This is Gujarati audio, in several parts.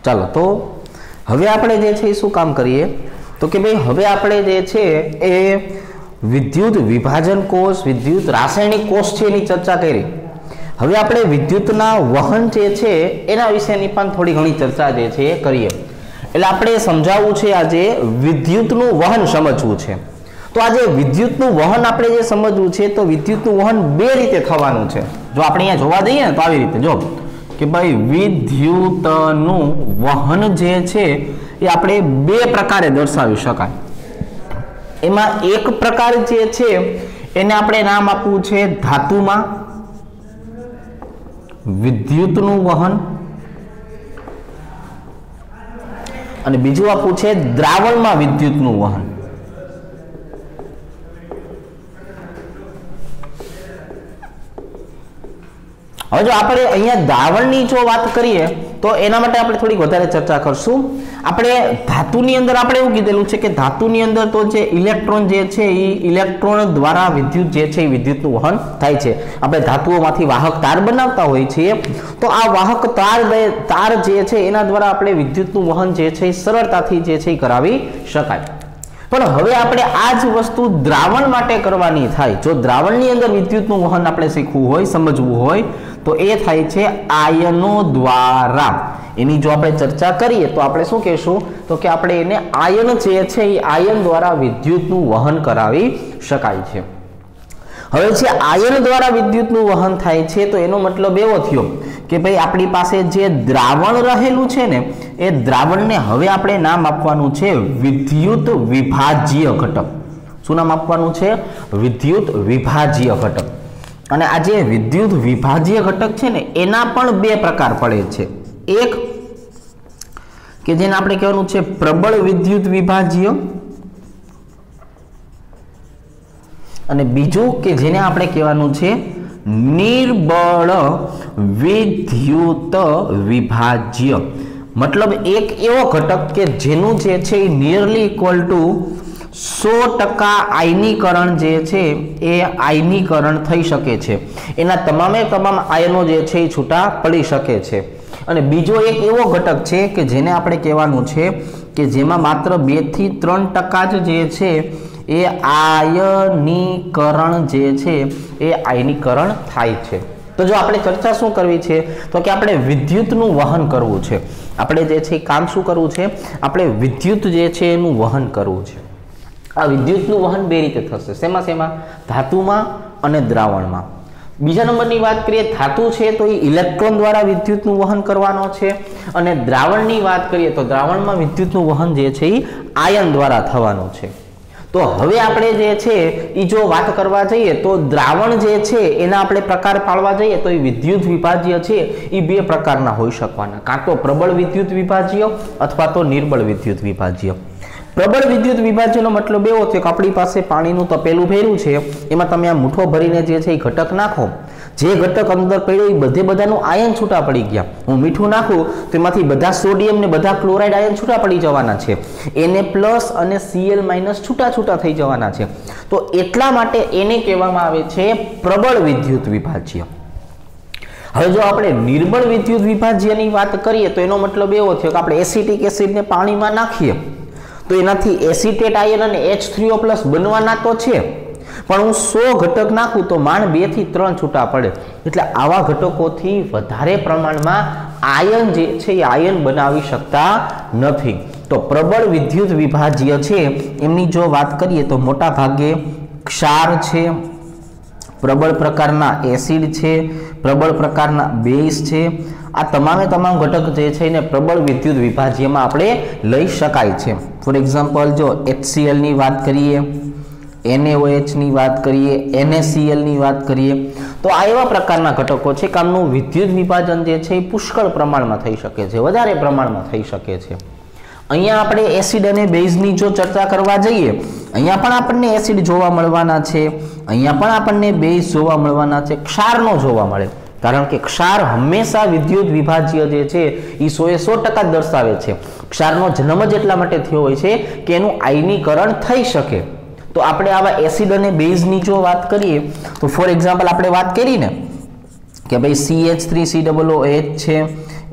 ચાલો તો હવે આપણે જે છે શું કામ કરીએ તો કે ભાઈ હવે આપણે જે છે એ વિદ્યુત વિભાજન કોષ, વિદ્યુત રાસાયણિક કોષ છે એની ચર્ચા કરી. હવે આપણે વિદ્યુતના વહન જે છે એના વિશેની પણ થોડી ઘણી ચર્ચા જે છે એ કરીએ. એટલે આપણે સમજાવવું છે આજે વિદ્યુતનું વહન સમજવું છે. તો આજે વિદ્યુતનું વહન આપણે જે સમજવું છે તો વિદ્યુતનું વહન બે રીતે થવાનું છે. જો આપણે અહીંયા જોવા જઈએ ને તો આવી રીતે જો કે ભાઈ વિદ્યુતનું વહન જે છે એ આપણે બે પ્રકારે દર્શાવી શકાય. એમાં એક પ્રકાર જે છે એને આપણે નામ આપવું છે ધાતુમાં વિદ્યુતનું વહન અને બીજું આપવું છે દ્રાવણમાં વિદ્યુતનું વહન. હવે જો આપણે અહીંયા દ્રાવણની જો વાત કરીએ તો એના માટે આપણે થોડીક વધારે ચર્ચા કરશું. આપણે ધાતુની અંદર આપણે એવું કીધેલું છે કે ધાતુની અંદર તો જે ઇલેક્ટ્રોન જે છે એ ઇલેક્ટ્રોન દ્વારા વિદ્યુત જે છે એ વિદ્યુતનું વહન થાય છે. આપણે ધાતુઓમાંથી વાહક તાર બનાવતા હોય છીએ તો આ વાહક તાર જે છે એના દ્વારા આપણે વિદ્યુતનું વહન જે છે એ સરળતાથી જે છે એ કરાવી શકાય. પણ હવે આપણે આ જ વસ્તુ દ્રાવણ માટે કરવાની થાય. જો દ્રાવણની અંદર વિદ્યુતનું વહન આપણે શીખવું હોય, સમજવું હોય તો એ થાય છે આયનો દ્વારા. એની જો આપણે ચર્ચા કરીએ તો આપણે શું કહેશું તો કે આપણે એને આયન જે છે એ આયન દ્વારા વિદ્યુતનું વહન કરાવી શકાય છે. હવે જે આયન દ્વારા વિદ્યુતનું વહન થાય છે તો એનો મતલબ એવો થયો કે ભાઈ આપણી પાસે જે દ્રાવણ રહેલું છે ને એ દ્રાવણને હવે આપણે નામ આપવાનું છે વિદ્યુત વિભાજ્ય ઘટક. શું નામ આપવાનું છે? વિદ્યુત વિભાજ્ય ઘટક. અને આ જે વિદ્યુત વિભાજ્ય ઘટક છે ને એના પણ બે પ્રકાર પડે છે. એક કે જેને આપણે કહેવાનું છે પ્રબળ વિદ્યુત વિભાજ્ય અને બીજું કે જેને આપણે કહેવાનું છે નિર્બળ વિદ્યુત વિભાજ્ય. મતલબ એક એવો ઘટક કે જેનું જે છે એ નિયરલી ઇક્વલ ટુ 100% આયનીકરણ જે છે એ આયનીકરણ થઈ શકે છે. એના તમામે તમામ આયનો જે છે એ છૂટા પડી શકે છે. અને બીજો એક એવો ઘટક છે કે જેને આપણે કહેવાનું છે કે જેમાં માત્ર 2 થી 3% જ જે છે એ આયનીકરણ જે છે એ આયનીકરણ થાય છે. તો જો આપણે ચર્ચા શું કરવી છે તો કે આપણે વિદ્યુતનું વહન કરવું છે. આપણે જે છે કામ શું કરવું છે? આપણે વિદ્યુત જે છે એનું વહન કરવું છે. આ વિદ્યુતનું વહન બે રીતે થશે. શેમાં? ધાતુમાં અને દ્રાવણમાં. બીજા નંબરની વાત કરીએ ધાતુ છે તો એ ઇલેક્ટ્રોન દ્વારા વિદ્યુતનું વહન કરવાનો છે અને દ્રાવણની વાત કરીએ તો દ્રાવણમાં વિદ્યુતનું વહન જે છે એ આયન દ્વારા થવાનું છે. તો હવે આપણે જે છે એ જો વાત કરવા જઈએ તો દ્રાવણ જે છે એના આપણે પ્રકાર પાડવા જઈએ તો એ વિદ્યુત વિભાજ્ય છે એ બે પ્રકારના હોઈ શકવાના. કાં તો પ્રબળ વિદ્યુત વિભાજ્ય અથવા તો નિર્બળ વિદ્યુત વિભાજ્ય. પ્રબળ વિદ્યુત વિભાજ્યનો મતલબ એવો છે કે આપણી પાસે પાણીનું તપેલું ભર્યું છે, એમાં તમે આ મુઠ્ઠો ભરીને જે છે એ ઘટક નાખો. જે ઘટક અંદર પડ્યો એ બધાનું આયન છૂટા પડી ગયા. હું મીઠું નાખું તો એમાંથી બધા સોડિયમ ને બધા ક્લોરાઇડ આયન છૂટા પડી જવાના છે. Na+ અને Cl- છૂટા થઈ જવાના છે. તો એટલા માટે એને કહેવામાં આવે છે પ્રબળ વિદ્યુત વિભાજ્ય. હવે જો આપણે નિર્બળ વિદ્યુત વિભાજ્યની વાત કરીએ તો એનો મતલબ એવો થયો કે આપણે એસિટિક એસિડને પાણીમાં નાખીએ તો એનાથી એસિટેટ આયન અને H3O+ બનવાના તો છે, પણ હું 100 ઘટક નાખું તો માંડ 2 થી 3 છૂટા પડે. એટલે આવા ઘટકોથી વધારે પ્રમાણમાં આયન જે છે એ આયન બનાવી શકતા નથી. તો પ્રબળ વિદ્યુત વિભાજ્ય છે એમની જો વાત કરીએ તો મોટા ભાગે ક્ષાર છે, પ્રબળ પ્રકારના એસિડ છે, પ્રબળ પ્રકારના બેઝ છે. આ તમામે તમામ ઘટક જે છે એને પ્રબળ વિદ્યુત વિભાજ્યમાં આપણે લઈ શકાય છે. ફોર એક્ઝામ્પલ જો HCl ની વાત કરીએ, NaOH ની વાત કરીએ, NaCl ની વાત કરીએ તો આ એવા પ્રકારના ઘટકો છે કે આમનું વિદ્યુત વિભાજન જે છે એ પુષ્કળ પ્રમાણમાં થઈ શકે છે, વધારે પ્રમાણમાં થઈ શકે છે. અહીંયા આપણે એસિડ અને બેઝની જો ચર્ચા કરવા જઈએ, અહીંયા પણ આપણને એસિડ જોવા મળવાના છે, અહીંયા પણ આપણને બેઝ જોવા મળવાના છે, ક્ષારનો જોવા મળે. કારણ કે ક્ષાર હંમેશા વિદ્યુત વિભાજ્ય જે છે એ 100% દર્શાવે છે. ક્ષારનો જન્મ જ એટલા માટે થયો હોય છે કે એનું આયનીકરણ થઈ શકે. તો આપણે આવા એસિડ અને બેઝની જો વાત કરીએ તો ફોર એક્ઝામ્પલ આપણે વાત કરી ને કે ભાઈ CH3COOH છે,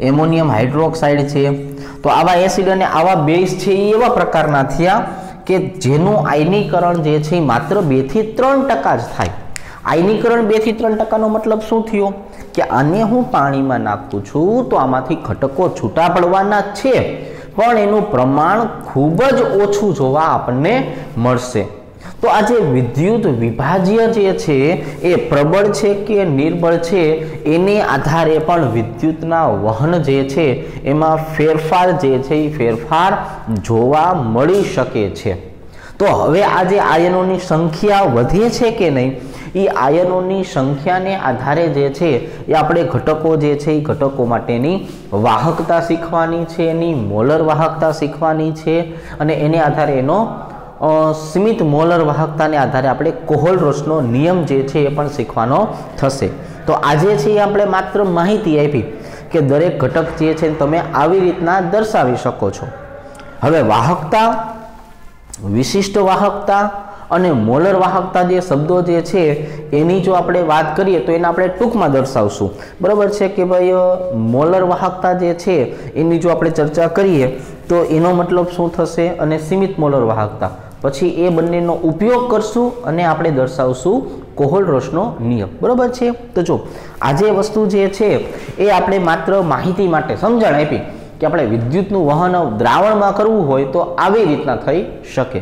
એમોનિયમ હાઇડ્રોક્સાઇડ છે, तो आवा एसिड अने आवा बेस छे ए एवा प्रकारना थया के जेनुं आयनीकरण जे छे मात्र 2 થી 3% ज थाय। आयनीकरण 2 થી 3% नो मतलब शुं थयो के आने हूँ पाणीमां नाखुं छुं तो आमांथी घटको छूटा पड़वाना छे, पण एनुं प्रमाण खूब ज ओछुं जोवा आपने मळशे। तो आज विद्युत विभाज्य जे छे ए प्रबल छे के निर्बल छे एने आधारे पण विद्युतना वहन जे छे एमां फेरफार जे छे ए फेरफार जोवा मळी शके छे। तो हवे आज आयनोनी संख्या वधे छे के नहीं, ई आयनोनी संख्या ने आधारे जे छे ए आपणे घटको जे छे ए घटको माटेनी वाहकता शीखवानी छे, एनी मोलर वाहकता शीखवानी छे अने एने आधारे एनो सीमित मोलर वाहकता ने आधारे आपणे कोहलरोसनो नियम जे छे ए पण शीखवानो थशे। तो आजे छे आपणे मात्र माहिती आपी के दरेक घटक जे छे तमे आवी रीतना दर्शावी शको छो। हवे वाहकता, विशिष्ट वाहकता अने मोलर वाहकता जे शब्दों जे छे एनी जो आपणे वात करीए तो एने आपणे टूंकमां दर्शावशुं, बराबर छे के भाई मोलर वाहकता जे छे एनी जो आपणे चर्चा करीए तो एनो मतलब शुं थशे अने सीमित मोलर वाहकता पछी ए बंनेनो उपयोग करशुं अने आपणे दर्शावशुं कोहलरोसनो नियम, बराबर छे। तो जो आजे वस्तु जे छे ए आपणे मात्र माहिती माटे समजण आपी कि आपणे विद्युतनुं वहन द्रावणमां करवुं होय तो આવી રીતના થઈ શકે।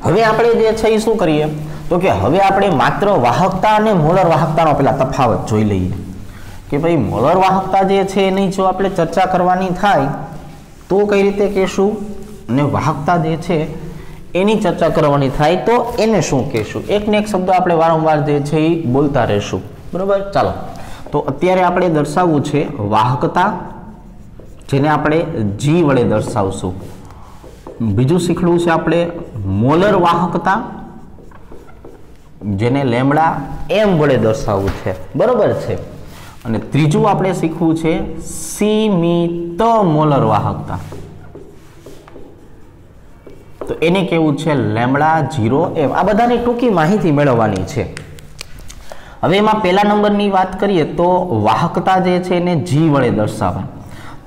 હવે આપણે જે છે એ શું કરીએ તો કે હવે આપણે માત્ર વાહકતા અને મોલર વાહકતાનો પહેલા તફાવત જોઈ લઈએ કે ભાઈ મોલર વાહકતા જે છે એની જો આપણે ચર્ચા કરવાની થાય તો કઈ રીતે કહેશું અને વાહકતા જે છે એની ચર્ચા કરવાની થાય તો એને શું કહેશું, એક ને એક શબ્દ આપણે વારંવાર જે છે એ બોલતા રહેશું, બરાબર। ચાલો तो अत्यारे आपणे दर्शावવું छे वाहकता, जेने आपणे जी वडे दर्शावशुं। बीजुं शीखलुं छे आपणे मोलर वाहकता, जेने लेमडा एम वडे दर्शावવું छे, बराबर छे। अने त्रीजुं आपणे शीखવું छे सीमित मोलर वाहकता, तो एने केवुं छे लेमडा 0 एम। आ बधानी टूंकी माहिती मेळववानी छे। हवे एमां पहला नंबरनी वात करीए तो वाहकता जे छे ने जी वडे दर्शावाय।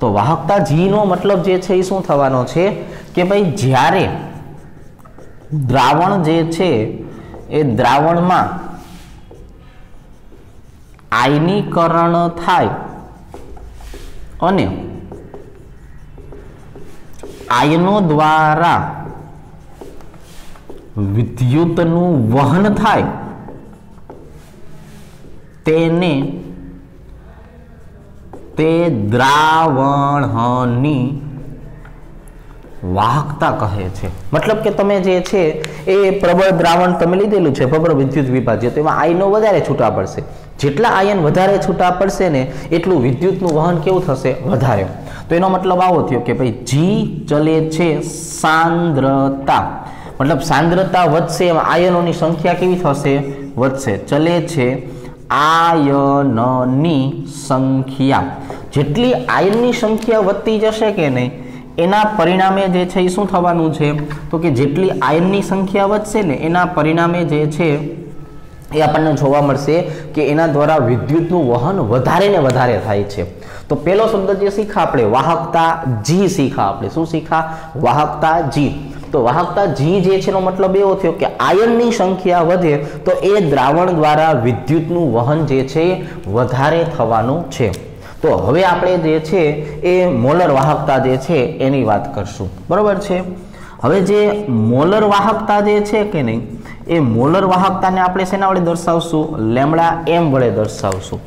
तो वाहकता जी नो मतलब जे छे शुं थवानो छे के भाई ज्यारे द्रावण जे छे ए द्रावणमां आयनीकरण थाय अने आयनो द्वारा विद्युतनुं वहन थाय तेने ते द्रावणनी वाहकता कहे छे। मतलब के तमे जे छे ए प्रबल द्रावण तमे लीधेलुं छे प्रबल विद्युत विभाज्य, तो एमां आयनो वधारे छूटा पड़शे। जेटला आयन वधारे छूटा पड़शे ने एटલું विद्युतनुं वहन केवुं थशे वधारे। तो एनो मतलब आवो थयो के भाई जी चले छे सांद्रता, मतलब सांद्रता वधशे आयनोनी संख्या केवी थशे वधशे। चले छे आयननी संख्या, जेटली आयननी संख्या वधती जशे के नहीं एना परिणामे जे छे शुं थवानुं छे तो कि जेटली आयननी संख्या वधशे ने एना परिणामे जे छे ए आपणने जोवा मळशे कि एना द्वारा विद्युतनुं वहन वधारे ने वधारे थाय छे। तो पहलो शब्द जे शीखा आपणे वाहकता जी शीखा, आपणे शुं शीखा वाहकता जी। तो वाहकता जी जे छे नो मतलब एवो थयो कि आयननी संख्या वधे तो ए द्रावण द्वारा विद्युतनुं वहन जे छे वधारे थवानुं छे। तो हवे आपणे जे छे ए मोलर वाहकता जे छे एनी वात करशुं, बराबर छे। हवे जे मोलर वाहकता जे छे के नहीं ए मोलर वाहकताने आपणे शेना वडे दर्शावशुं लेमडा एम वडे दर्शावशुं।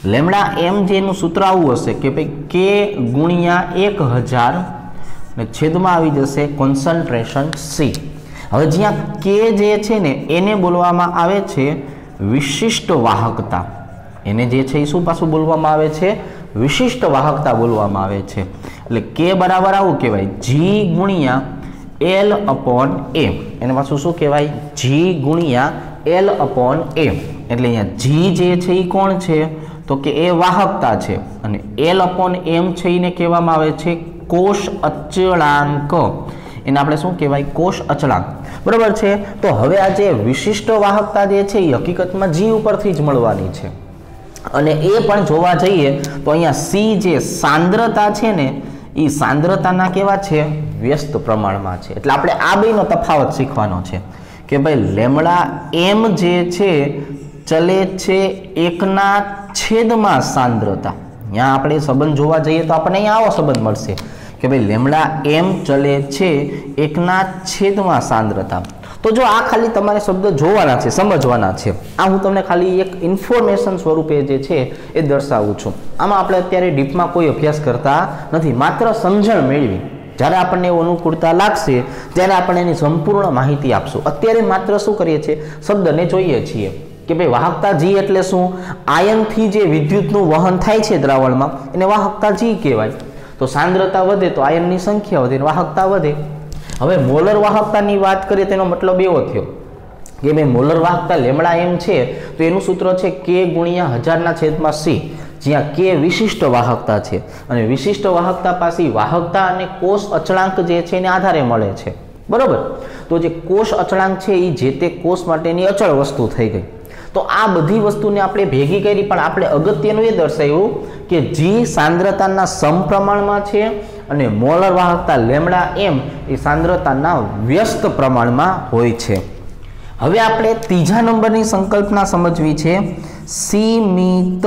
लेमडा एम जेनुं सूत्र आवुं हशे के भाई के गुणिया 1000 ने छेदमां आवी जशे कॉन्सन्ट्रेशन सी। हवे ज्यां के जे छे ने एने बोलवामां आवे छे विशिष्ट वाहकता, एने जे छे शुं पाछुं बोलवामां आवे छे विशिष्ट वाहकता बोलवामां आवे छे। એટલે के बराबर आवुं कहेवाय जी गुणिया एल अपॉन ए, एने पाछुं शुं कहेवाय जी गुणिया एल अपॉन ए। એટલે અહીંયા जी जे छे ई कोण छे तो कि ए वाहकता छे અને एल अपॉन एम छे એને કહેવામાં આવે છે कोष अचलांक, એને આપણે શું કહેવાય कोष अचलांक, बराबर છે। तो હવે આ જે વિશિષ્ટ વાહકતા જે છે એ હકીકતમાં G ઉપરથી જ મળવાની છે। અને એ પણ જોવા જઈએ તો અહીંયા સી જે સાંદ્રતા છે ને એ સાંદ્રતાના કેવા છે વ્યસ્ત પ્રમાણમાં છે એટલે આપણે આ બેનો તફાવત શીખવાનો છે કે ભાઈ લેમડા એમ જે છે ચલે છે 1/છેદમાં સાંદ્રતા અહીંયા આપણે સંબંધ જોવા જઈએ તો આપણને અહીંયા આવો સંબંધ મળશે કે ભાઈ લેમડા એમ ચલે છે 1/છેદમાં સાંદ્રતા તો જો આ ખાલી તમારે શબ્દ જોવાના છે સમજવાના છે આ હું તમને ખાલી એક ઇન્ફોર્મેશન સ્વરૂપે જે છે એ દર્શાવું છું આમાં આપણે અત્યારે ડીપમાં કોઈ અભ્યાસ કરતા નથી માત્ર સમજણ મેળવી જ્યારે આપણને એવું અનુકૂળતા લાગશે ત્યારે આપણે એની સંપૂર્ણ માહિતી આપશું અત્યારે માત્ર શું કરીએ છીએ શબ્દને જોઈએ છીએ કે ભાઈ વાહકતા જી એટલે શું આયનથી જે વિદ્યુતનું વહન થાય છે દ્રાવણમાં એને વાહકતા જી કહેવાય તો સાંદ્રતા વધે તો આયનની સંખ્યા વધે વાહકતા વધે હવે મોલર વાહકતાની વાત કરીએ તેનો મતલબ એવો થયો કે ભાઈ મોલર વાહકતા લેમડા એમ છે તો એનું સૂત્ર છે K × 1000/c જ્યાં K વિશિષ્ટ વાહકતા છે અને વિશિષ્ટ વાહકતા પાસે વાહકતા અને કોષ અચળાંક જે છે એને આધારે મળે છે બરોબર તો જે કોષ અચળાંક છે એ જે તે કોષ માટેની અચળ વસ્તુ થઈ ગઈ તો આ બધી વસ્તુને આપણે ભેગી કરી પણ આપણે અગત્યનું એ દર્શાવ્યું કે જી સાંદ્રતાના સમપ્રમાણમાં છે અને મોલર વાહકતા લેમડા એમ એ સાંદ્રતાના વ્યસ્ત પ્રમાણમાં હોય છે હવે આપણે ત્રીજા નંબરની સંકલ્પના સમજવી છે સીમિત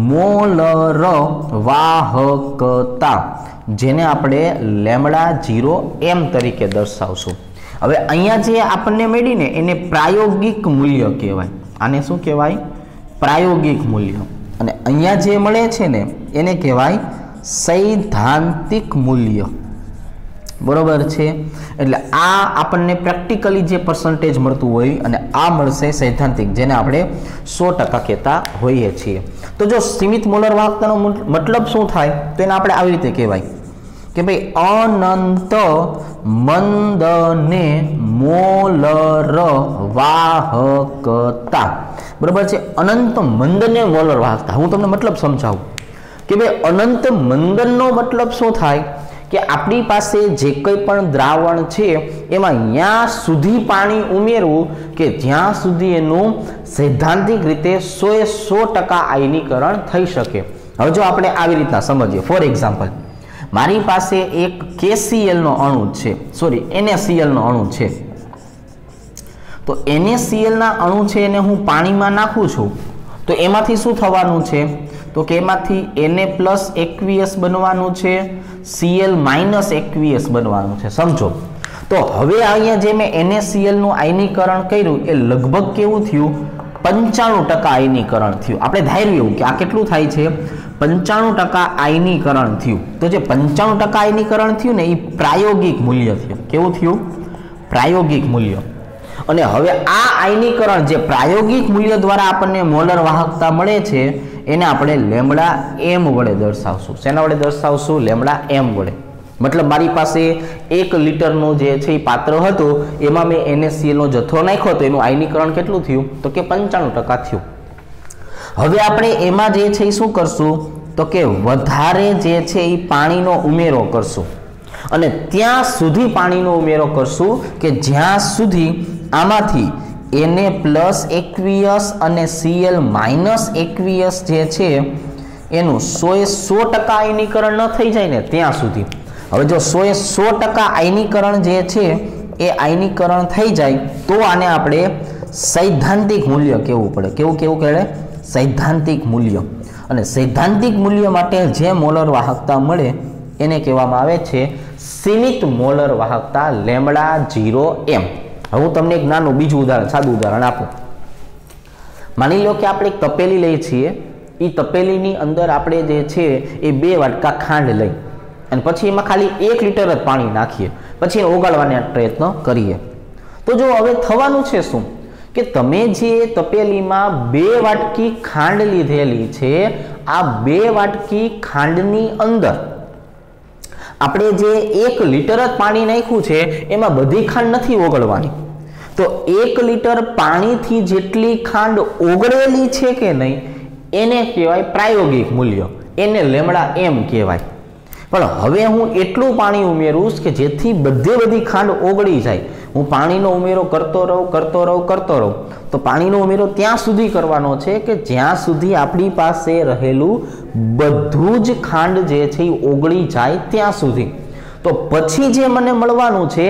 મોલર વાહકતા જેને આપણે લેમડા 0 એમ તરીકે દર્શાવશું હવે અહીંયા જે આપણને મળીને એને પ્રાયોગિક મૂલ્ય કહેવાય આને શું કહેવાય પ્રાયોગિક મૂલ્ય અને અહીંયા જે મળે છે ને એને કહેવાય સૈદ્ધાંતિક મૂલ્ય બરોબર છે એટલે આ આપણને પ્રેક્ટિકલી જે પર્સન્ટેજ મળતું હોય અને આ મળશે સૈદ્ધાંતિક જેને આપણે 100% કહેતા હોઈએ છીએ તો જો સીમિત મોલર વાહકતાનો મતલબ શું થાય તો એને આપણે આવી રીતે કહેવાય કે ભાઈ અનંત મંદને મોલર વાહકતા બરોબર છે અનંત મંદને મોલર વાહકતા હું તમને મતલબ સમજાવું કે ભાઈ અનંત મંદનનો મતલબ શું થાય કે આપણી પાસે જે કંઈ પણ દ્રાવણ છે એમાં ત્યાં સુધી પાણી ઉમેરવું કે જ્યાં સુધી એનું સૈદ્ધાંતિક રીતે 100% આયનીકરણ થઈ શકે હવે જો આપણે આવી રીતના સમજીએ ફોર એક્ઝામ્પલ મારી પાસે એક KCl નો અણુ છે સોરી NaCl નો અણુ છે તો NaCl ના અણુ છે એને હું પાણીમાં નાખું છું તો એમાંથી શું થવાનું છે તો કે એમાંથી Na+ aqueous બનવાનું છે Cl - aqueous બનવાનું છે સમજો તો હવે અહીંયા જે મેં NaCl નું આયનીકરણ કર્યું એ લગભગ કેવું થયું 95% આયનીકરણ થયું આપણે ધાર્યું એવું કે આ કેટલું થાય છે 95% આયનીકરણ થયું તો જે 95% આયનીકરણ થયું ને એ પ્રાયોગિક મૂલ્ય થયું કેવું થયું પ્રાયોગિક મૂલ્ય અને હવે આ આયનીકરણ જે પ્રાયોગિક મૂલ્ય દ્વારા આપણને મોલર વાહકતા મળે છે એને આપણે લેમડા એમ વડે દર્શાવશું શેના વડે દર્શાવશું લેમડા એમ વડે મતલબ મારી પાસે 1 લિટરનું જે છે એ પાત્ર હતું એમાં મેં NaCl નો જથ્થો નાખ્યો તો એનું આયનીકરણ કેટલું થયું તો કે 95% થયું હવે આપણે એમાં જે છે એ શું કરશું તો કે વધારે જે છે એ પાણીનો ઉમેરો કરશું અને ત્યાં સુધી પાણીનો ઉમેરો કરશું કે જ્યાં સુધી આમાંથી Na+ aqueous અને Cl - aqueous જે છે એનું 100% આયનીકરણ ન થઈ જાય ને ત્યાં સુધી હવે જો 100% આયનીકરણ જે છે એ આયનીકરણ થઈ જાય તો આને આપણે સૈદ્ધાંતિક મૂલ્ય કહેવું પડે કેવું કહેવાય સૈદ્ધાંતિક મૂલ્ય અને સૈદ્ધાંતિક મૂલ્ય માટે જે મોલર વાહકતા મળે એને કહેવામાં આવે છે સીમિત મોલર વાહકતા લેમડા 0 એમ હવે હું તમને એક નાનું બીજું ઉદાહરણ સાદું ઉદાહરણ આપું માની લો કે આપણે એક તપેલી લઈએ છીએ એ તપેલીની અંદર આપણે જે છે એ 2 વાટકા ખાંડ લઈ અને પછી એમાં ખાલી 1 લિટર જ પાણી નાખીએ પછી એને ઓગાળવાનો પ્રયત્ન કરીએ તો જો હવે થવાનું છે શું કે તમે જે તપેલીમાં 2 વાટકી ખાંડ લીધેલી છે આ 2 વાટકી ખાંડની અંદર આપણે જે 1 લિટર જ પાણી નાખ્યું છે એમાં બધી ખાંડ નથી ઓગળવાની તો 1 લિટર પાણીથી જેટલી ખાંડ ઓગળેલી છે કે નહીં એને કહેવાય પ્રાયોગિક મૂલ્ય એને લેમડા એમ કહેવાય પણ હવે હું એટલું પાણી ઉમેરું કે જેથી બધી ખાંડ ઓગળી જાય હું પાણીનો ઉમેરો કરતો રહું તો પાણીનો ઉમેરો ત્યાં સુધી કરવાનો છે કે જ્યાં સુધી આપણી પાસે રહેલું બધું જ ખાંડ જે છે એ ઓગળી જાય ત્યાં સુધી. તો પછી જે મને મળવાનું છે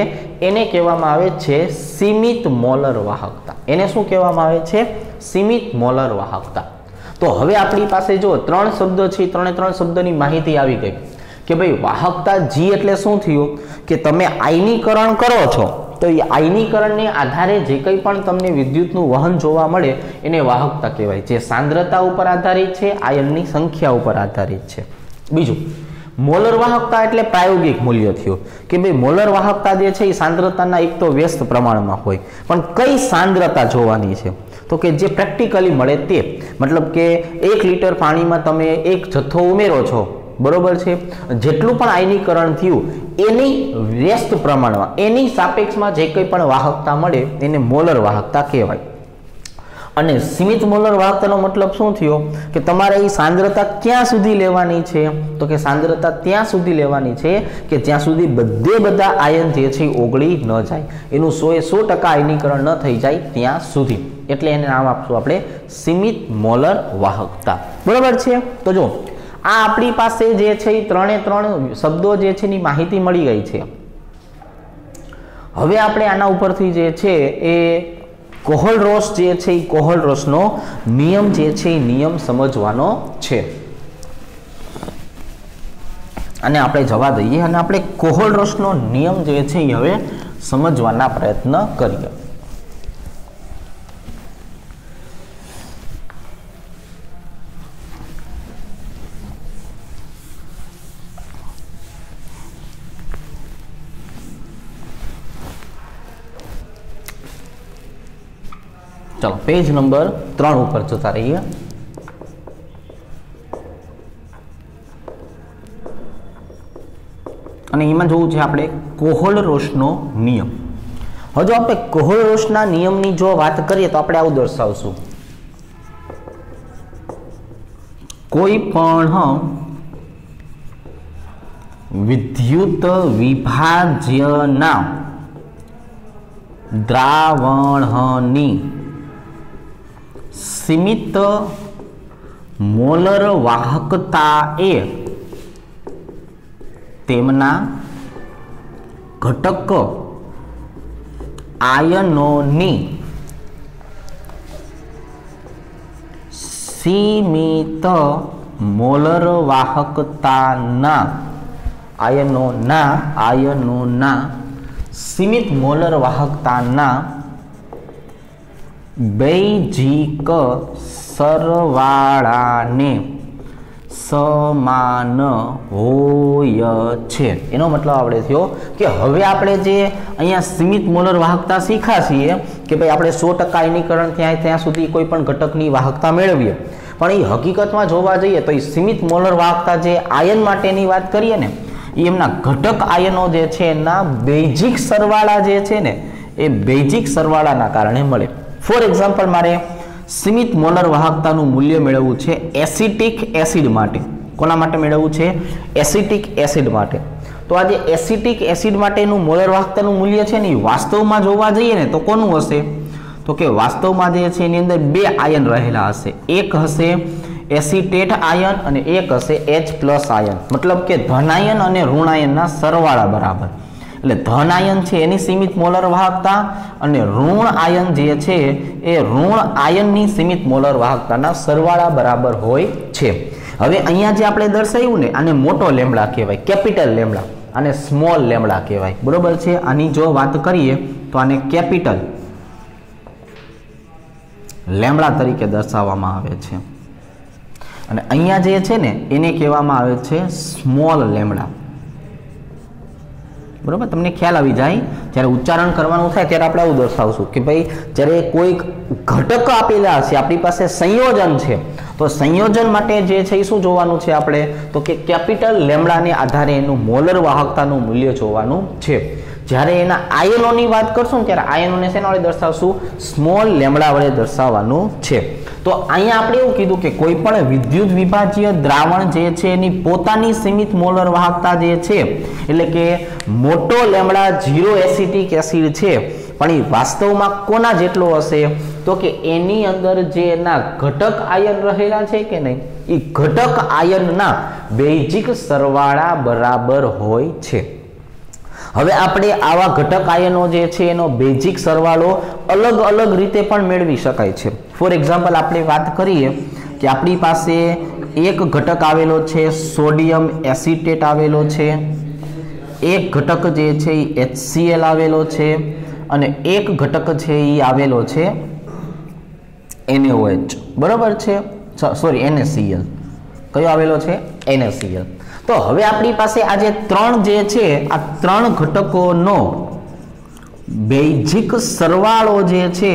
એને કહેવામાં આવે છે સીમિત મોલર વાહકતા. એને શું કહેવામાં આવે છે? સીમિત મોલર વાહકતા. તો હવે આપણી પાસે જો 3 શબ્દ છે, 3 શબ્દની માહિતી આવી ગઈ કે ભાઈ વાહકતા G એટલે શું થયું કે તમે આયનીકરણ કરો છો તો એ આયનીકરણને આધારે જે કંઈ પણ તમને વિદ્યુતનું વહન જોવા મળે એને વાહકતા કહેવાય, જે સાંદ્રતા ઉપર આધારિત છે, આયનની સંખ્યા ઉપર આધારિત છે. બીજું, મોલર વાહકતા એટલે પ્રાયોગિક મૂલ્ય થયું કે ભાઈ મોલર વાહકતા જે છે એ સાંદ્રતાના એક તો વ્યસ્ત પ્રમાણમાં હોય, પણ કઈ સાંદ્રતા જોવાની છે તો કે જે પ્રેક્ટિકલી મળે તે, મતલબ કે 1 લીટર પાણીમાં તમે એક જથ્થો ઉમેરો છો, બરોબર છે, જેટલું પણ આયનીકરણ થયું એની વ્યસ્ત પ્રમાણમાં, એની સાપેક્ષમાં જે કંઈ પણ વાહકતા મળે એને મોલર વાહકતા કહેવાય. અને સીમિત મોલર વાહકતાનો મતલબ શું થયો કે તમારે એ સાંદ્રતા ક્યાં સુધી લેવાની છે તો કે સાંદ્રતા ત્યાં સુધી લેવાની છે કે જ્યાં સુધી બધા આયન જે છે ઓગળી ન જાય, એનું 100% આયનીકરણ ન થઈ જાય ત્યાં સુધી. એટલે એને નામ આપશું આપણે સીમિત મોલર વાહકતા. બરોબર છે. તો જો આ આપણી પાસે જે છે એ 3 શબ્દો જે છે એની માહિતી મળી ગઈ છે. હવે આપણે આના ઉપરથી જે છે એ કોહલરોસ જે છે એ કોહલરોસનો નિયમ જે છે એ નિયમ સમજવાનો છે. અને આપણે જવા દઈએ અને આપણે કોહલરોસનો નિયમ જે છે એ હવે સમજવાના પ્રયત્ન કરીએ. चलो पेज नंबर 3 ઉપર જતા રહીએ. અને એમાં જોવું છે આપણે કોહલરોસનો નિયમ. હવે જો આપણે કોહલરોસના નિયમની જો વાત કરીએ તો આપણે આવું દર્શાવશું, કોઈ પણ વિદ્યુત વિભાજ્યના દ્રાવણની સીમિત મોલર વાહકતા એ તેમના ઘટક આયનોની સીમિત મોલર વાહકતાના આયનોના સીમિત મોલર વાહકતાના બૈજિક સરવાળાને સમાન હોય છે. એનો મતલબ આપણે થયો કે હવે આપણે જે અહીંયા સીમિત મોલર વાહકતા શીખ્યા છીએ કે ભાઈ આપણે 100% આયનીકરણ ત્યાં સુધી કોઈ પણ ઘટકની વાહકતા મેળવીએ, પણ એ હકીકતમાં જોવા જઈએ તો એ સીમિત મોલર વાહકતા જે આયન માટેની વાત કરીએ ને એ એમના ઘટક આયનો જે છે એના બેઝિક સરવાળા જે છે ને એ બેઝિક સરવાળાના કારણે મળે. ફોર એક્ઝામ્પલ, મારે સીમિત મોલર વાહકતાનું મૂલ્ય મેળવવું છે એસિટિક એસિડ માટે. કોના માટે મેળવવું છે? એસિટિક એસિડ માટે. તો આ જે એસિટિક એસિડ માટેનું મોલર વાહકતાનું મૂલ્ય છે ને એ વાસ્તવમાં જોવા જઈએ ને તો કોનું હશે તો કે વાસ્તવમાં જે છે એની અંદર 2 આયન રહેલા હશે. એક હશે એસિટેટ આયન અને એક હશે H+ આયન, મતલબ કે ધન આયન અને ઋણ આયનના સરવાળા બરાબર. એટલે ધન આયન છે એની સીમિત મોલર વાહકતા અને ઋણ આયન જે છે એ ઋણ આયનની સીમિત મોલર વાહકતાના સરવાળા બરાબર હોય છે. હવે અહીંયા જે આપણે દર્શાવ્યું ને આને મોટો લેમ્બડા કહેવાય, કેપિટલ લેમ્બડા, અને સ્મોલ લેમ્બડા કહેવાય. બરોબર છે. આની જો વાત કરીએ તો આને કેપિટલ લેમ્બડા તરીકે દર્શાવવામાં આવે છે અને અહીંયા જે છે ને એને કહેવામાં આવે છે સ્મોલ લેમ્બડા. બરોબર, તમને ખ્યાલ આવી જાય જ્યારે ઉચ્ચારણ કરવાનું થાય ત્યારે આપણે આવું દર્શાવશું કે ભાઈ જ્યારે કોઈ ઘટક આપેલા હશે, આપણી પાસે સંયોજન છે, તો સંયોજન માટે જે છે એ શું જોવાનું છે આપણે તો કે કેપિટલ લેમ્બડાને આધારે એનું મોલર વાહકતાનું મૂલ્ય જોવાનું છે. જ્યારે એના આયનોની વાત કરશું ત્યારે આયનોને શેના વડે દર્શાવશું? સ્મોલ લેમ્બડા વડે દર્શાવવાનું છે. તો અહીંયા આપણે એવું કીધું કે કોઈ પણ વિદ્યુત વિભાજ્ય દ્રાવણ જે છે એની પોતાની સીમિત મોલર વાહકતા જે છે એટલે કે મોટો લેમ્બડા 0 એસિટિક એસિડ છે પણ એ વાસ્તવમાં કોના જેટલો હશે તો કે એની અંદર જે એના ઘટક આયન રહેલા છે કે નહીં એ ઘટક આયનના બેઝિક સરવાળા બરાબર હોય છે। હવે આપણે આવા ઘટક આયનો જે છે એનો બેઝિક સરવાળો અલગ અલગ રીતે પણ મેળવી શકાય છે। ફોર એક્ઝામ્પલ આપણે વાત કરીએ કે આપણી પાસે એક ઘટક આવેલો છે સોડિયમ એસિટેટ આવેલો છે, એક ઘટક જે છે એ HCl આવેલો છે અને એક ઘટક છે એ આવેલો છે NaOH, બરાબર છે, સોરી NaCl, કયો આવેલો છે NaCl। તો હવે આપણી પાસે આ જે ત્રણ જે છે આ ત્રણ ઘટકોનો બેઝિક સરવાળો જે છે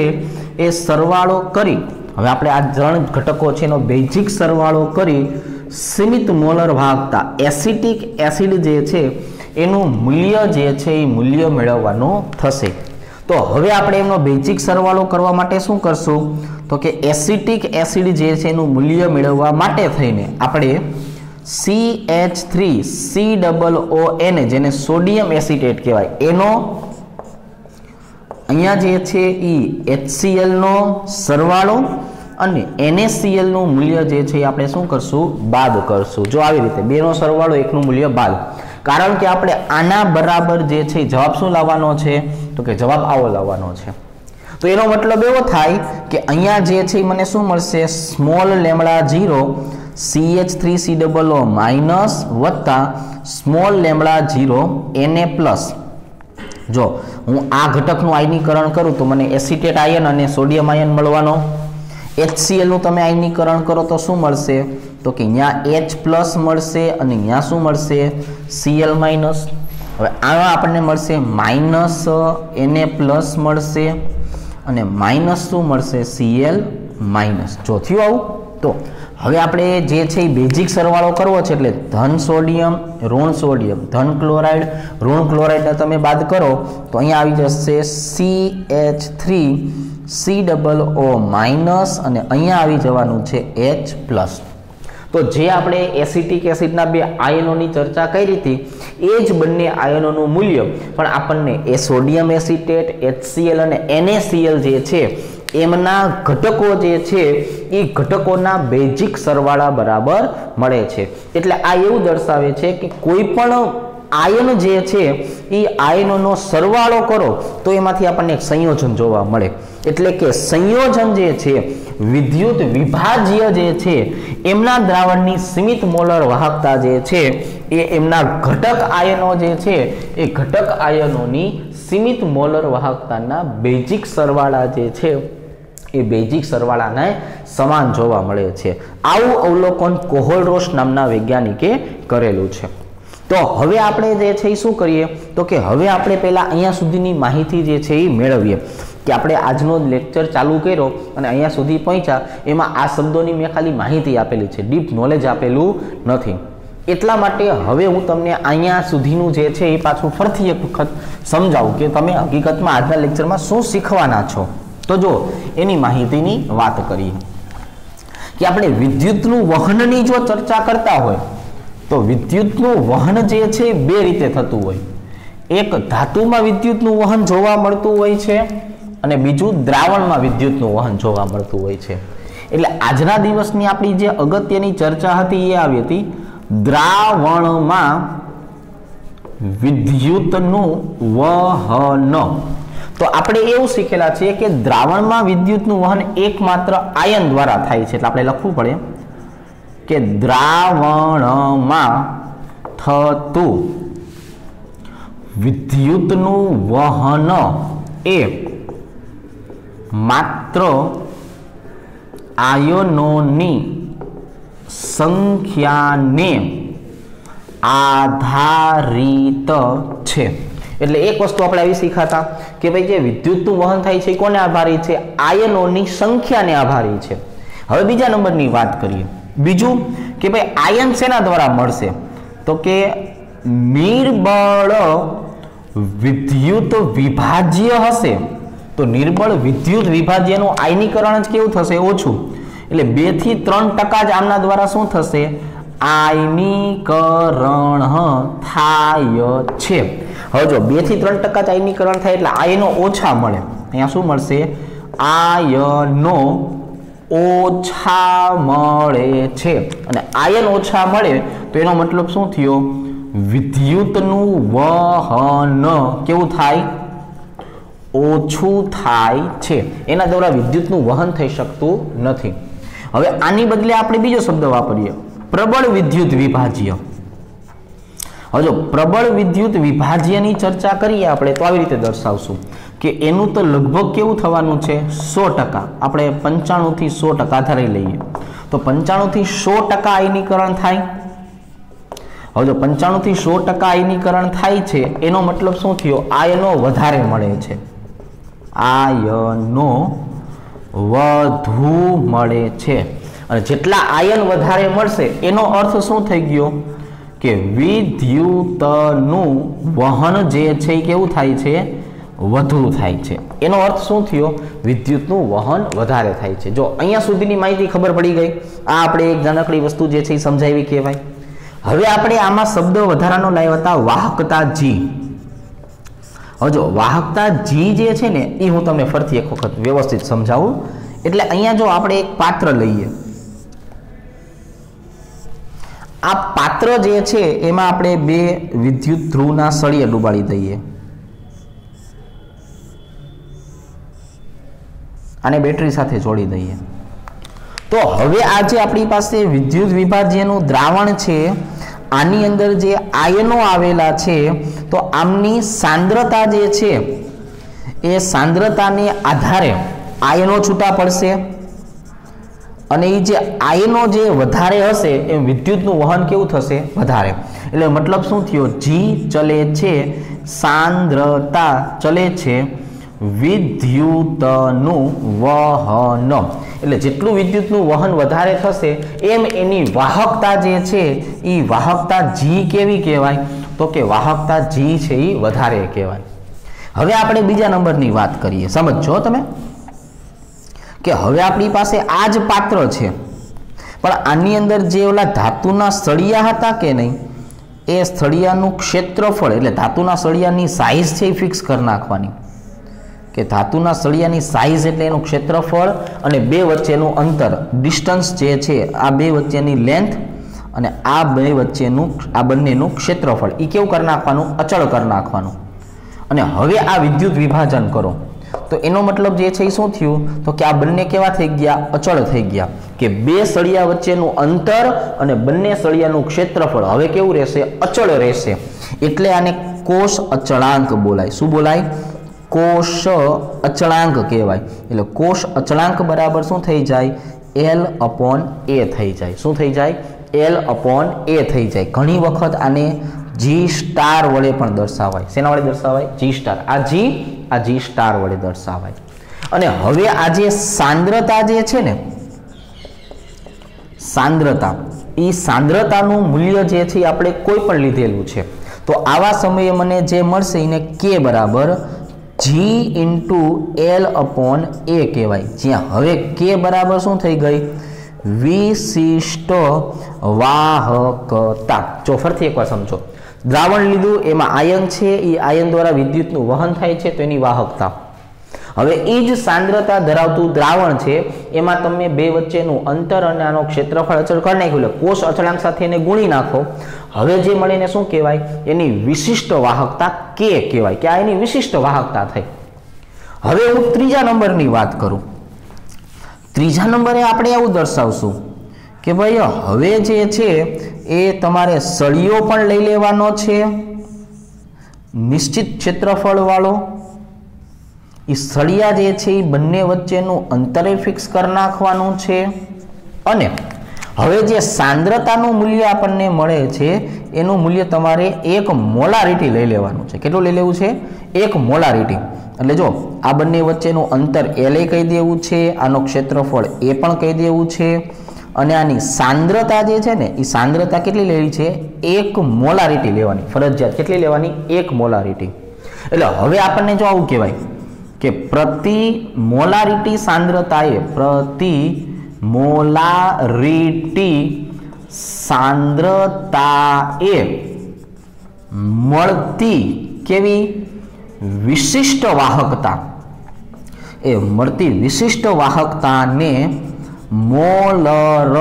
એ સરવાળો કરી હવે આપણે આ ત્રણ ઘટકો છે એનો બેઝિક સરવાળો કરી સીમિત મોલર વાહકતા એસિટિક એસિડ જે છે એનું મૂલ્ય જે છે એ મૂલ્ય મેળવવાનું થશે। તો હવે આપણે એનો બેઝિક સરવાળો કરવા માટે શું કરશું તો કે એસિટિક એસિડ જે છે એનું મૂલ્ય મેળવવા માટે થઈને આપણે CH3COON જેને સોડિયમ એસિટેટ કહેવાય એનો અહીંયા જે છે એ HCl નો સરવાળો અને NaCl નું મૂલ્ય જે છે આપણે શું કરશું બાદ કરશું। જો આવી રીતે બેનો સરવાળો એકનું મૂલ્ય બાદ, કારણ કે આપણે આના બરાબર જે છે જવાબ શું લાવવાનો છે તો કે જવાબ આવો લાવવાનો છે। તો એનો મતલબ એવો થાય કે અહીંયા જે છે મને શું મળશે સ્મોલ લેમ્ડા 0 CH3COO માઇનસ વત્તા સ્મોલ લેમ્ડા 0 Na પ્લસ। જો હું આ ઘટકનું આયનીકરણ કરું તો મને એસિટેટ આયન અને સોડિયમ આયન મળવાનો, HCl નું તમે આયનીકરણ કરો તો શું મળશે તો કે અહીંયા H પ્લસ મળશે અને અહીંયા શું મળશે Cl માઇનસ। હવે આમાં આપણને મળશે માઇનસ Na પ્લસ મળશે અને માઇનસ શું મળશે Cl માઇનસ। જો થયું આવું તો હવે આપણે જે છે એ બેઝિક સરવાળો કરવો છે એટલે ધન સોડિયમ ઋણ સોડિયમ ધન ક્લોરાઇડ ઋણ ક્લોરાઇડને તમે બાદ કરો તો અહીંયા આવી જશે CH3COO માઇનસ અને અહીંયા આવી જવાનું છે H પ્લસ। તો જે આપણે એસિટિક એસિડના બે આયનોની ચર્ચા કરી હતી એ જ બંને આયનોનું મૂલ્ય પણ આપણને એ સોડિયમ એસિટેટ HCl અને NaCl જે છે એમના ઘટકો જે છે એ ઘટકોના બેઝિક સરવાળા બરાબર મળે છે। એટલે આ એવું દર્શાવે છે કે કોઈ પણ આયન જે છે એ આયનોનો સરવાળો કરો તો એમાંથી આપણને એક સંયોજન જોવા મળે। એટલે કે સંયોજન જે છે વિદ્યુત વિભાજ્ય જે છે એમના દ્રાવણની સીમિત મોલર વાહકતા જે છે એ એમના ઘટક આયનો જે છે એ ઘટક આયનોની સીમિત મોલર વાહકતાના બેઝિક સરવાળા જે છે એ બેઝિક સરવાળાને સમાન જોવા મળે છે। આવું અવલોકન કોહલરોસ નામના વૈજ્ઞાનિકે કરેલું છે। તો હવે આપણે જે છે એ શું કરીએ તો કે હવે આપણે પહેલા અહીંયા સુધીની માહિતી જે છે એ મેળવીએ કે આપણે આજનો લેક્ચર ચાલુ કર્યો અને અહીંયા સુધી પહોંચ્યા એમાં આ શબ્દોની મેં ખાલી માહિતી આપેલી છે, ડીપ નોલેજ આપેલું નથી। એટલા માટે હવે હું તમને અહીંયા સુધીનું જે છે એ પાછું ફરીથી એક વખત સમજાવું કે તમે હકીકતમાં આજના લેક્ચરમાં શું શીખવાના છો। તો જો એની માહિતીની વાત કરીએ કે આપણે વિદ્યુતનું વહનની જો ચર્ચા કરતા હોય તો વિદ્યુતનું વહન જે છે બે રીતે થતું હોય। એક ધાતુમાં વિદ્યુતનું વહન જોવા મળતું હોય છે અને બીજું દ્રાવણમાં વિદ્યુતનું વહન જોવા મળતું હોય છે। એટલે આજના દિવસની આપણી જે અગત્યની ચર્ચા હતી એ આવી હતી દ્રાવણમાં વિદ્યુતનું વહન। તો આપણે એવું શીખેલા છીએ કે દ્રાવણમાં વિદ્યુતનું વહન એકમાત્ર આયન દ્વારા થાય છે। એટલે આપણે લખવું પડે કે દ્રાવણમાં થતું વિદ્યુતનું વહન એ માત્ર આયનોની સંખ્યાને આધારિત છે। એટલે એક વસ્તુ આપણે આવી શીખાતા કે ભાઈ જે વિદ્યુતનું વહન થાય છે કોને આભારી છે આયનોની સંખ્યાને આભારી છે। હવે બીજા નંબરની વાત કરીએ બીજું કે ભાઈ આયન શેના દ્વારા મળશે તો કે નિર્બળ વિદ્યુત વિભાજ્ય હશે તો નિર્બળ વિદ્યુત વિભાજ્યનું આયનીકરણ જ કેવું થશે ઓછું। એટલે 2 થી 3% જ આમના દ્વારા શું થશે આયનીકરણ થાય છે। હવે જો 2 થી 3% જ આયનીકરણ થાય એટલે આયનો ઓછા મળે. અહીંયા શું મળશે? આયનો ઓછા મળે છે. અને આયન ઓછા મળે તો એનો મતલબ શું થયો? વિદ્યુતનું વહન કેવું થાય? ઓછું થાય છે. એના દ્વારા વિદ્યુતનું વહન થઈ શકતું નથી. હવે આની બદલે આપણે બીજો શબ્દ વાપરીએ, પ્રબળ વિદ્યુત વિભાજ્ય. હવે જો પ્રબળ વિદ્યુત વિભાજ્યની ચર્ચા કરીએ આપણે તો આવી રીતે દર્શાવશું કે એનું તો લગભગ કેવું થવાનું છે? 100%. આપણે 95 થી 100% ધારી લઈએ તો 95 થી 100% આયનીકરણ થાય. હવે જો 95 થી 100% આયનીકરણ થાય છે એનો મતલબ શું થયો? આયનો વધારે મળે છે. આયનો વધુ મળે છે. અને જેટલા આયન વધારે મળશે એનો અર્થ શું થઈ ગયો? કે વિદ્યુતનું વહન જે છે એ કેવું થાય છે? વધુ થાય છે. એનો અર્થ શું થયો? વિદ્યુતનું વહન વધારે થાય છે. જો અહીંયા સુધીની માહિતી ખબર પડી ગઈ. આ આપણે એક નાનકડી વસ્તુ જે છે એ સમજાવી કહેવાય. હવે આપણે આમાં શબ્દ વધારાનો લાવ્યા હતા વાહકતા જી. હવે જો વાહકતા જી જે છે ને એ હું તમને ફરીથી એક વખત વ્યવસ્થિત સમજાવું. એટલે અહીંયા જો આપણે એક પાત્ર લઈએ, આ પાત્ર જે છે એમાં આપણે 2 વિદ્યુત ધ્રુવના સળિયા ડુબાડી દઈએ. આને બેટરી સાથે જોડી દઈએ. તો હવે આ જે આપણી પાસે વિદ્યુત વિભાજ્યનું દ્રાવણ છે આની અંદર જે આયનો આવેલા છે તો આમની સાંદ્રતા જે છે એ સાંદ્રતાને આધારે આયનો છૂટા પડશે અને એ જે આયનો જે વધારે હશે એ વિદ્યુતનું વહન કેવું થશે? વધારે. એટલે મતલબ શું થયો? જી ચલે છે, સાંદ્રતા ચલે છે, વિદ્યુતનું વહન. એટલે જેટલું વિદ્યુતનું વહન વધારે થશે એમ એની વાહકતા જે છે એ વાહકતા જી કેવી કહેવાય? તો કે વાહકતા જી છે એ વધારે કહેવાય. હવે આપણે બીજા નંબરની વાત કરીએ. સમજો તમે કે હવે આપણી પાસે આ જ પાત્ર છે પણ આની અંદર જે ઓલા ધાતુના સળિયા હતા કે નહીં એ સળિયાનું ક્ષેત્રફળ એટલે ધાતુના સળિયાની સાઇઝ છે એ ફિક્સ કરી નાખવાની કે ધાતુના સળિયાની સાઇઝ એટલે એનું ક્ષેત્રફળ અને 2 વચ્ચેનું અંતર ડિસ્ટન્સ જે છે આ 2 વચ્ચેની લેન્થ અને આ 2 વચ્ચેનું આ બંનેનું ક્ષેત્રફળ એ કેવું કરી નાખવાનું? અચળ કરી નાખવાનું. અને હવે આ વિદ્યુત વિભાજન કરો તો એનો મતલબ જે છે એ શું થયું? તો કે આ બંને કેવા થઈ ગયા? અચળ થઈ ગયા. કે 2 સળિયા વચ્ચેનું અંતર અને બંને સળિયાનું ક્ષેત્રફળ હવે કેવું રહેશે? અચળ રહેશે. એટલે આને કોષ અચળાંક બોલાય. શું બોલાય? કોષ અચળાંક કહેવાય. એટલે કોષ અચળાંક બરાબર શું થઈ જાય? L/A થઈ જાય. શું થઈ જાય? L/A થઈ જાય. ઘણી વખત આને G સ્ટાર વડે પણ દર્શાવાય. શેના વડે દર્શાવાય? G star. આ G સ્ટાર વડે દર્શાવાય. અને હવે આ જે સાંદ્રતા જે છે ને સાંદ્રતા એ સાંદ્રતાનું મૂલ્ય જે છે આપણે કોઈ પણ લીધેલું છે તો આવા સમયે મને જે મળશે એને K બરાબર G × L/A કહેવાય. જ્યાં હવે K બરાબર શું થઈ ગઈ? વિશિષ્ટ વાહકતા. જો ફરીથી એકવાર સમજો. દ્રાવણ લીધું એમાં આયન છે એ આયન દ્વારા વિદ્યુતનું વહન થાય છે તો એની વાહકતા. હવે એ જ સાંદ્રતા ધરાવતું દ્રાવણ છે એમાં તમે 2 વચ્ચેનું અંતર અને આનો ક્ષેત્રફળ અચળ કરી નાખ્યું એટલે કોષ અચળાંક સાથે એને ગુણી નાખો. હવે જે મળે એને શું કહેવાય? એની વિશિષ્ટ વાહકતા K કહેવાય કે આ એની વિશિષ્ટ વાહકતા થઈ. હવે હું ત્રીજા નંબરની વાત કરું. ત્રીજા નંબરે આપણે એવું દર્શાવશું કે ભાઈ હવે જે છે એ તમારે સળિયો પણ લઈ લેવાનો છે નિશ્ચિત ક્ષેત્રફળ વાળો. એ સળિયા જે છે એ બંને વચ્ચેનું અંતરે ફિક્સ કરી નાખવાનું છે. અને હવે જે સાંદ્રતાનું મૂલ્ય આપણને મળે છે એનું મૂલ્ય તમારે 1 મોલારિટી લઈ લેવાનું છે. કેટલું લઈ લેવું છે? 1 મોલારિટી. એટલે જો આ બંને વચ્ચેનું અંતર L કહી દેવું છે, આનો ક્ષેત્રફળ A પણ કહી દેવું છે અને આની સાંદ્રતા જે છે ને એ સાંદ્રતા કેટલી લેવી છે? 1 મોલારિટી લેવાની ફરજિયાત. કેટલી લેવાની? 1 મોલારિટી. એટલે હવે આપણને જો આવું કહેવાય કે પ્રતિ મોલારિટી સાંદ્રતાએ મળતી કેવી વિશિષ્ટ વાહકતા, એ મળતી વિશિષ્ટ વાહકતાને મોલર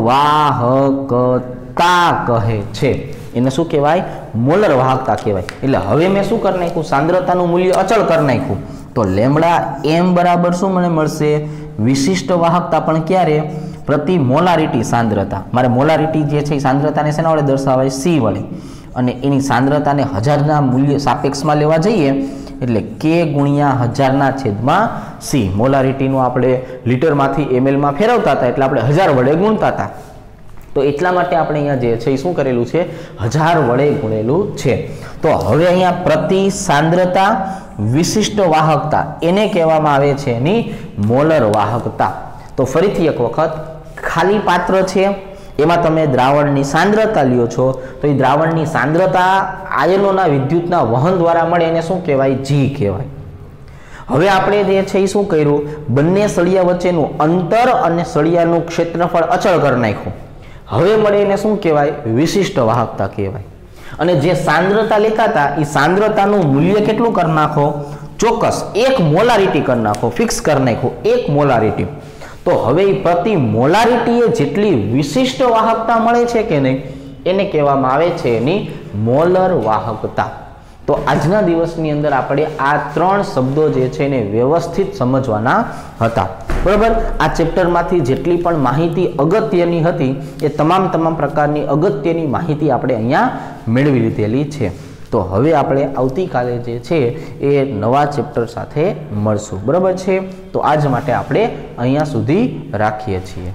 વાહકતા કહે છે. એને શું કહેવાય? મોલર વાહકતા કહેવાય. એટલે હવે મેં શું કરી નાખ્યું? સાંદ્રતાનું મૂલ્ય અચળ કરી નાખ્યું. તો લેમડા એમ બરાબર શું મને મળશે? વિશિષ્ટ વાહકતા, પણ ક્યારે? પ્રતિ મોલારિટી સાંદ્રતા. મારે મોલારિટી જે છે એ સાંદ્રતાને શેના વડે દર્શાવાય? સી વડે. અને એની સાંદ્રતાને હજારના મૂલ્ય સાપેક્ષમાં લેવા જઈએ એટલે કે ગુણ્યા હજારના છેદમાં સી. મોલારિટીનું આપણે લીટરમાંથી એમએલમાં ફેરવતા હતા એટલે આપણે 1000 વડે ગુણતા હતા. તો એટલા માટે આપણે અહીંયા જે છે એ શું કરેલું છે? 1000 વડે ગુણેલું છે. તો હવે અહીંયા પ્રતિ સાંદ્રતા વિશિષ્ટ વાહકતા એને કહેવામાં આવે છે એની મોલર વાહકતા. તો ફરીથી એક વખત, ખાલી પાત્ર છે, એમાં તમે દ્રાવણની સાંદ્રતા લ્યો છો, તો એ દ્રાવણની સાંદ્રતા આયનોના વિદ્યુતના વહન દ્વારા મળે એને શું કહેવાય? જી કહેવાય. હવે આપણે જે છે એ શું કર્યું? બંને સળિયા વચ્ચેનું અંતર અને સળિયાનું ક્ષેત્રફળ અચળ કરી નાખ્યું. હવે મળે એને શું કહેવાય? વિશિષ્ટ વાહકતા કહેવાય. અને જે સાંદ્રતા લેતા હતા એ સાંદ્રતાનું મૂલ્ય કેટલું કરી નાખો? ચોક્કસ 1 મોલારિટી કરી નાખો, ફિક્સ કરી નાખો 1 મોલારિટી. તો હવે પ્રતિ મોલારિટીએ જેટલી વિશિષ્ટ વાહકતા મળે છે કે નહીં, એને કહેવામાં આવે છે એની મોલર વાહકતા. તો આજના દિવસની અંદર આપણે આ 3 શબ્દો જે છે એને વ્યવસ્થિત સમજવાના હતા. બરાબર? આ ચેપ્ટરમાંથી જેટલી પણ માહિતી અગત્યની હતી એ તમામ પ્રકારની અગત્યની માહિતી આપણે અહીંયા મેળવી લીધેલી છે. તો હવે આપણે આવતીકાલે જે છે એ નવા ચેપ્ટર સાથે મળશું. બરાબર છે? તો આજ માટે આપણે અહીંયા સુધી રાખીએ છીએ.